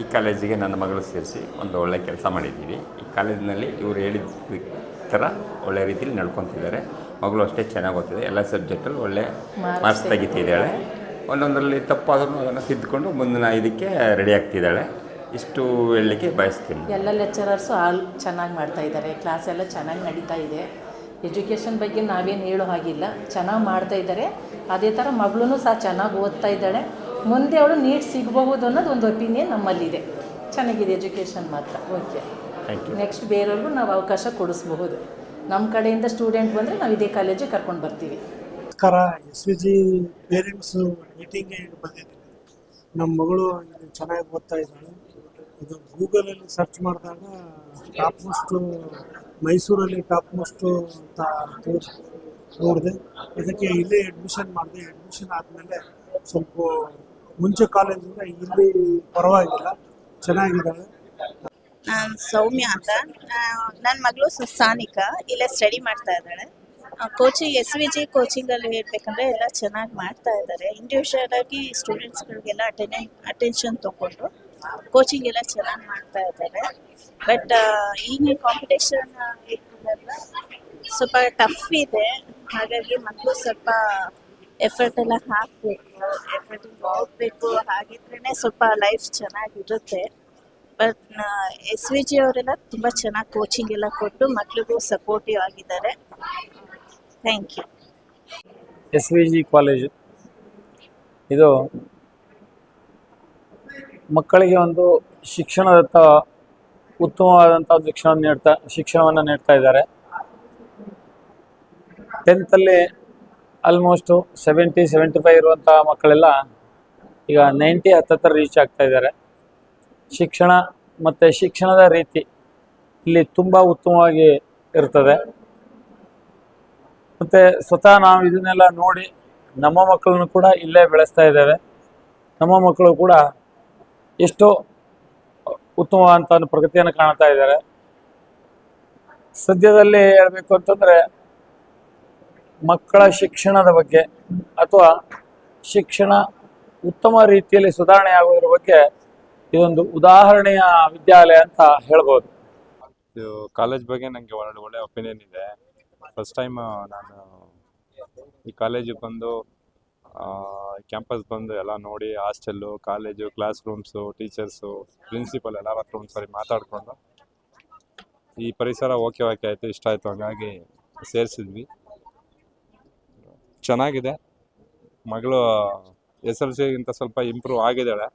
ಈ ಕಾಲೇಜಿಗೆ ನನ್ನ ಮಗಳು ಸೇರಿಸಿ ಒಂದು ಒಳ್ಳೆಯ ಕೆಲಸ ಮಾಡಿದ್ದೀವಿ. ಈ ಕಾಲೇಜಿನಲ್ಲಿ ಇವರು ಹೇಳಿದ ಥರ ಒಳ್ಳೆಯ ರೀತಿಯಲ್ಲಿ ನಡ್ಕೊತಿದ್ದಾರೆ. ಮಗಳು ಅಷ್ಟೇ ಚೆನ್ನಾಗಿ ಓದ್ತಿದೆ, ಎಲ್ಲ ಸಬ್ಜೆಕ್ಟಲ್ಲಿ ಒಳ್ಳೆ ಮಾರ್ಕ್ಸ್ ತೆಗಿತಿದ್ದಾಳೆ. ಒಂದೊಂದರಲ್ಲಿ ತಪ್ಪಾದ್ರೂ ಅದನ್ನು ತಿದ್ದುಕೊಂಡು ಮುಂದಿನ ಇದಕ್ಕೆ ರೆಡಿ ಆಗ್ತಿದ್ದಾಳೆ. ಇಷ್ಟು ಹೇಳಲಿಕ್ಕೆ ಬಯಸ್ತೀನಿ. ಎಲ್ಲ ಲೆಕ್ಚರರ್ಸು ಚೆನ್ನಾಗಿ ಮಾಡ್ತಾಯಿದ್ದಾರೆ, ಕ್ಲಾಸ್ ಎಲ್ಲ ಚೆನ್ನಾಗಿ ನಡೀತಾ ಇದೆ. ಎಜುಕೇಷನ್ ಬಗ್ಗೆ ನಾವೇನು ಹೇಳೋ ಹಾಗಿಲ್ಲ, ಚೆನ್ನಾಗಿ ಮಾಡ್ತಾಯಿದ್ದಾರೆ. ಅದೇ ಥರ ಮಗಳೂ ಸಹ ಚೆನ್ನಾಗಿ ಓದ್ತಾ ಇದ್ದಾಳೆ. ಮುಂದೆ ಅವಳು ನೀಟ್ ಸಿಗಬಹುದು ಅನ್ನೋದು ಒಂದು ಒಪಿನಿಯನ್ ನಮ್ಮಲ್ಲಿದೆ. ಚೆನ್ನಾಗಿದೆ ಎಜುಕೇಷನ್ ಮಾತ್ರ. ಓಕೆ, ನೆಕ್ಸ್ಟ್ ಬೇರೆಯವ್ರಿಗೂ ನಾವು ಅವಕಾಶ ಕೊಡಿಸ್ಬಹುದು. ನಮ್ಮ ಕಡೆಯಿಂದ ಸ್ಟೂಡೆಂಟ್ ಬಂದರೆ ನಾವು ಇದೇ ಕಾಲೇಜಿಗೆ ಕರ್ಕೊಂಡು ಬರ್ತೀವಿ. ನಮಸ್ಕಾರ. SVG ಪೇರೆಂಟ್ಸು ಮೀಟಿಂಗ್ಗೆ ಬಂದಿದ್ದೀನಿ. ನಮ್ಮ ಮಗಳು ಚೆನ್ನಾಗಿ ಓದ್ತಾ ಇದ್ದಾಳೆ. ಇದು ಗೂಗಲಲ್ಲಿ ಸರ್ಚ್ ಮಾಡಿದಾಗ ಟಾಪ್ ಮೋಸ್ಟು ಮೈಸೂರಲ್ಲಿ ಟಾಪ್ ಮೋಸ್ಟು ಅಂತ ನೋಡಿದೆ. ಅದಕ್ಕೆ ಇಲ್ಲೇ ಅಡ್ಮಿಷನ್ ಮಾಡಿದೆ. ಅಡ್ಮಿಷನ್ ಆದಮೇಲೆ ಸ್ವಲ್ಪ ಮುಂಚೆ ಕಾಲೇಜಿಂದ ಇಲ್ಲಿ ಪರವಾಗಿಲ್ಲ, ಚೆನ್ನಾಗಿದ್ದಾಳೆ. ನಾನು ಸೌಮ್ಯ ಅಂತ. ನನ್ನ ಮಗಳು ಸಾನಿಕಾ ಇಲ್ಲೇ ಸ್ಟಡಿ ಮಾಡ್ತಾ ಇದ್ದಾಳೆ. ಕೋಚಿಂಗ್ SVG ಕೋಚಿಂಗಲ್ಲಿ ಹೇಳ್ಬೇಕಂದ್ರೆ ಎಲ್ಲ ಚೆನ್ನಾಗಿ ಮಾಡ್ತಾ ಇದ್ದಾರೆ. ಇಂಡಿವಿಜುವಲ್ ಆಗಿ ಸ್ಟೂಡೆಂಟ್ಸ್ಗಳಿಗೆಲ್ಲ ಅಟೆನ್ಷನ್ ತೊಗೊಂಡು ಕೋಚಿಂಗ್ ಎಲ್ಲ ಚೆನ್ನಾಗಿ ಮಾಡ್ತಾ ಇದ್ದಾರೆ. ಬಟ್ ಈಗ ಕಾಂಪಿಟೇಷನ್ ಇರೋದ್ರಿಂದ ಸ್ವಲ್ಪ ಟಫ್ ಇದೆ. ಹಾಗಾಗಿ ಮಕ್ಕಳು ಸ್ವಲ್ಪ ಎಫರ್ಟ್ ಎಲ್ಲ ಹಾಕಬೇಕು, ಎಫರ್ಟ್ ಓದಬೇಕು. ಹಾಗಿದ್ರೇ ಸ್ವಲ್ಪ ಲೈಫ್ ಚೆನ್ನಾಗಿರುತ್ತೆ. ಬಟ್ SVG ಅವರೆಲ್ಲ ತುಂಬ ಚೆನ್ನಾಗಿ ಕೋಚಿಂಗ್ ಎಲ್ಲ ಕೊಟ್ಟು ಮಕ್ಳಿಗೂ ಸಪೋರ್ಟಿವ್ ಆಗಿದ್ದಾರೆ. Thank you. SVG ಕಾಲೇಜು ಇದು ಮಕ್ಕಳಿಗೆ ಒಂದು ಶಿಕ್ಷಣದತ್ತ ಉತ್ತಮವಾದಂಥ ಒಂದು ಶಿಕ್ಷಣವನ್ನು ನೀಡ್ತಾ ಇದ್ದಾರೆ. 10th ಆಲ್ಮೋಸ್ಟು 70-75 ಇರುವಂಥ ಮಕ್ಕಳೆಲ್ಲ ಈಗ 90 ಹತ್ತತ್ರ ರೀಚ್ ಆಗ್ತಾ ಇದ್ದಾರೆ. ಶಿಕ್ಷಣ ಮತ್ತು ಶಿಕ್ಷಣದ ರೀತಿ ಇಲ್ಲಿ ತುಂಬ ಉತ್ತಮವಾಗಿ ಇರ್ತದೆ. ಮತ್ತು ಸ್ವತಃ ನಾವು ಇದನ್ನೆಲ್ಲ ನೋಡಿ ನಮ್ಮ ಮಕ್ಕಳನ್ನು ಕೂಡ ಇಲ್ಲೇ ಬೆಳೆಸ್ತಾ ಇದ್ದೇವೆ. ನಮ್ಮ ಮಕ್ಕಳು ಕೂಡ ಎಷ್ಟೋ ಉತ್ತಮವಾದಂಥ ಒಂದು ಪ್ರಗತಿಯನ್ನು ಕಾಣ್ತಾ ಇದ್ದಾರೆ. ಸದ್ಯದಲ್ಲಿ ಹೇಳಬೇಕು ಅಂತಂದರೆ ಮಕ್ಕಳ ಶಿಕ್ಷಣದ ಬಗ್ಗೆ ಅಥವಾ ಶಿಕ್ಷಣ ಉತ್ತಮ ರೀತಿಯಲ್ಲಿ ಸುಧಾರಣೆ ಆಗೋದ್ರ ಬಗ್ಗೆ ಇದೊಂದು ಉದಾಹರಣೆಯ ವಿದ್ಯಾಲಯ ಅಂತ ಹೇಳ್ಬೋದು. ಇದು ಕಾಲೇಜ್ ಬಗ್ಗೆ ನನಗೆ ಒಳ್ಳೆ ಒಪಿನಿಯನ್ ಇದೆ. ಫಸ್ಟ್ ಟೈಮ್ ನಾನು ಈ ಕಾಲೇಜಿಗೆ ಬಂದು ಕ್ಯಾಂಪಸ್ ಬಂದು ಎಲ್ಲ ನೋಡಿ hostel, college, class rooms, teachers, principal ಎಲ್ಲರ ಹತ್ರ ಒಂದ್ಸರಿ ಮಾತಾಡಿಕೊಂಡು ಈ ಪರಿಸರ ಓಕೆ ಆಯಿತು, ಇಷ್ಟ ಆಯಿತು, ಹಂಗಾಗಿ ಸೇರಿಸಿದ್ವಿ. ಚೆನ್ನಾಗಿದೆ. ಮಗಳು SLCಗಿಂತ ಸ್ವಲ್ಪ ಇಂಪ್ರೂವ್ ಆಗಿದ್ದಾಳೆ.